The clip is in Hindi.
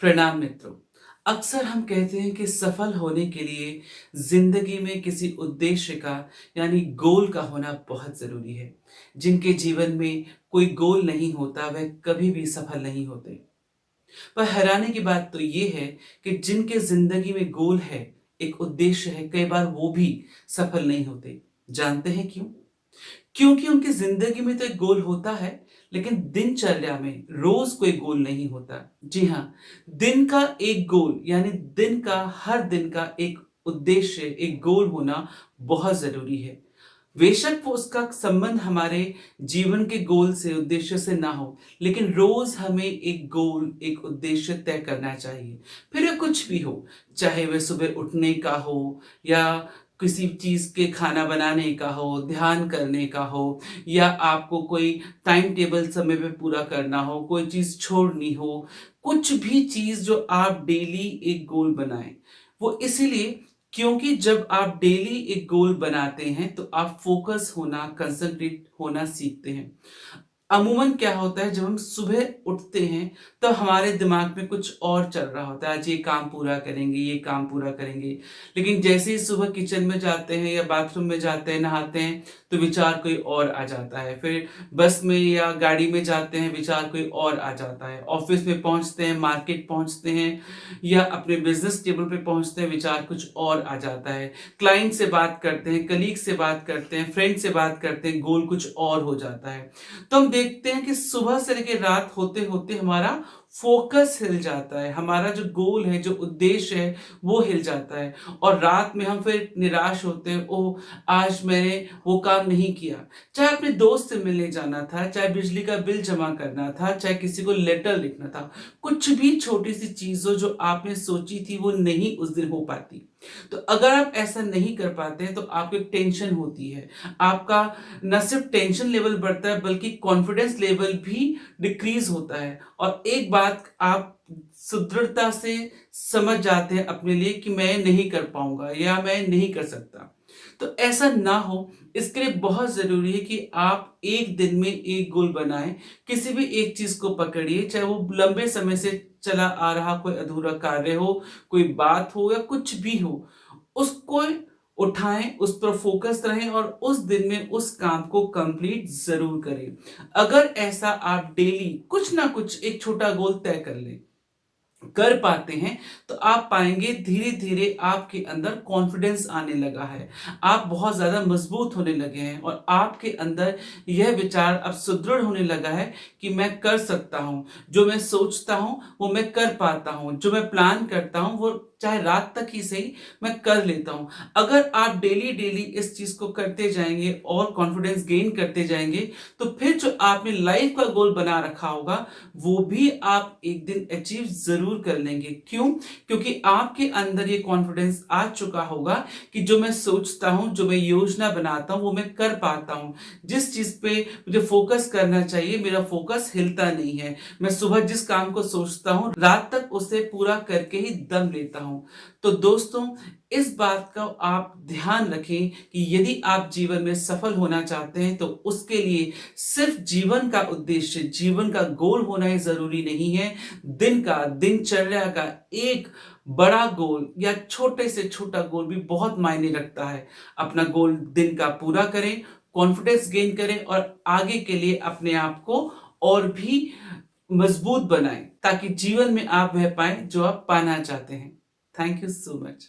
प्रणाम मित्रों। अक्सर हम कहते हैं कि सफल होने के लिए जिंदगी में किसी उद्देश्य का यानी गोल का होना बहुत जरूरी है। जिनके जीवन में कोई गोल नहीं होता वह कभी भी सफल नहीं होते। पर हैरानी की बात तो ये है कि जिनके जिंदगी में गोल है, एक उद्देश्य है, कई बार वो भी सफल नहीं होते। जानते हैं क्यों? क्योंकि उनकी जिंदगी में तो एक गोल होता है, लेकिन दिनचर्या में रोज कोई गोल नहीं होता। जी हाँ, दिन का एक गोल यानी दिन का हर दिन का एक उद्देश्य, एक गोल होना बहुत जरूरी है। बेशक वो उसका संबंध हमारे जीवन के गोल से, उद्देश्य से ना हो, लेकिन रोज हमें एक गोल, एक उद्देश्य तय करना चाहिए। फिर वह कुछ भी हो, चाहे वह सुबह उठने का हो या किसी चीज के खाना बनाने का हो, ध्यान करने का हो, या आपको कोई टाइम टेबल समय पे पूरा करना हो, कोई चीज छोड़नी हो। कुछ भी चीज जो आप डेली एक गोल बनाएं, वो इसीलिए क्योंकि जब आप डेली एक गोल बनाते हैं तो आप फोकस होना, कंसंट्रेट होना सीखते हैं। अमूमन क्या होता है, जब हम सुबह उठते हैं तो हमारे दिमाग में कुछ और चल रहा होता है, आज ये काम पूरा करेंगे, ये काम पूरा करेंगे। लेकिन जैसे ही सुबह किचन में जाते हैं या बाथरूम में जाते हैं, नहाते हैं, तो विचार कोई और आ जाता है। फिर बस में या गाड़ी में जाते हैं, विचार कोई और आ जाता है। ऑफिस में पहुंचते हैं, मार्केट पहुंचते हैं या अपने बिजनेस टेबल पे पहुंचते हैं, विचार कुछ और आ जाता है। क्लाइंट से बात करते हैं, कलीग से बात करते हैं, फ्रेंड से बात करते हैं, गोल कुछ और हो जाता है। तो हम देखते हैं कि सुबह से लेकर रात होते होते हमारा फोकस हिल जाता है, हमारा जो गोल है, जो उद्देश्य है, वो हिल जाता है। और रात में हम फिर निराश होते हैं, ओ आज मैंने वो काम नहीं किया। चाहे अपने दोस्त से मिलने जाना था, चाहे बिजली का बिल जमा करना था, चाहे किसी को लेटर लिखना था, कुछ भी छोटी सी चीज हो जो आपने सोची थी वो नहीं उस दिन हो पाती। तो अगर आप ऐसा नहीं कर पाते हैं तो आपको एक टेंशन होती है। आपका न सिर्फ टेंशन लेवल बढ़ता है बल्कि कॉन्फिडेंस लेवल भी डिक्रीज होता है। और एक बात आप सुदृढ़ता से समझ जाते हैं अपने लिए कि मैं नहीं कर पाऊंगा या मैं नहीं कर सकता। तो ऐसा ना हो, इसके लिए बहुत जरूरी है कि आप एक दिन में एक गोल बनाएं। किसी भी एक चीज को पकड़िए, चाहे वो लंबे समय से चला आ रहा कोई अधूरा कार्य हो, कोई बात हो या कुछ भी हो, उसको उठाएं, उस पर फोकस रहें और उस दिन में उस काम को कंप्लीट जरूर करें। अगर ऐसा आप डेली कुछ ना कुछ एक छोटा गोल तय कर पाते हैं, तो आप पाएंगे धीरे धीरे आपके अंदर कॉन्फिडेंस आने लगा है। आप बहुत ज्यादा मजबूत होने लगे हैं और आपके अंदर यह विचार अब सुदृढ़ होने लगा है कि मैं कर सकता हूं। जो मैं सोचता हूं वो मैं कर पाता हूं, जो मैं प्लान करता हूं वो चाहे रात तक ही सही मैं कर लेता हूं। अगर आप डेली डेली इस चीज को करते जाएंगे और कॉन्फिडेंस गेन करते जाएंगे, तो फिर जो आपने लाइफ का गोल बना रखा होगा वो भी आप एक दिन अचीव जरूर कर लेंगे। क्यों? क्योंकि आपके अंदर ये कॉन्फिडेंस आ चुका होगा कि जो मैं सोचता हूं, जो मैं योजना बनाता हूं, वो मैं कर पाता हूं। जिस चीज पे मुझे फोकस करना चाहिए, मेरा फोकस हिलता नहीं है। मैं सुबह जिस काम को सोचता हूं, रात तक उसे पूरा करके ही दम लेता हूं। तो दोस्तों, इस बात का आप ध्यान रखें कि यदि आप जीवन में सफल होना चाहते हैं तो उसके लिए सिर्फ जीवन का उद्देश्य, जीवन का गोल होना ही जरूरी नहीं है। दिन का, दिनचर्या का एक बड़ा गोल या छोटे से छोटा गोल भी बहुत मायने रखता है। अपना गोल दिन का पूरा करें, कॉन्फिडेंस गेन करें और आगे के लिए अपने आप को और भी मजबूत बनाएं, ताकि जीवन में आप वह पाएं जो आप पाना चाहते हैं। Thank you so much.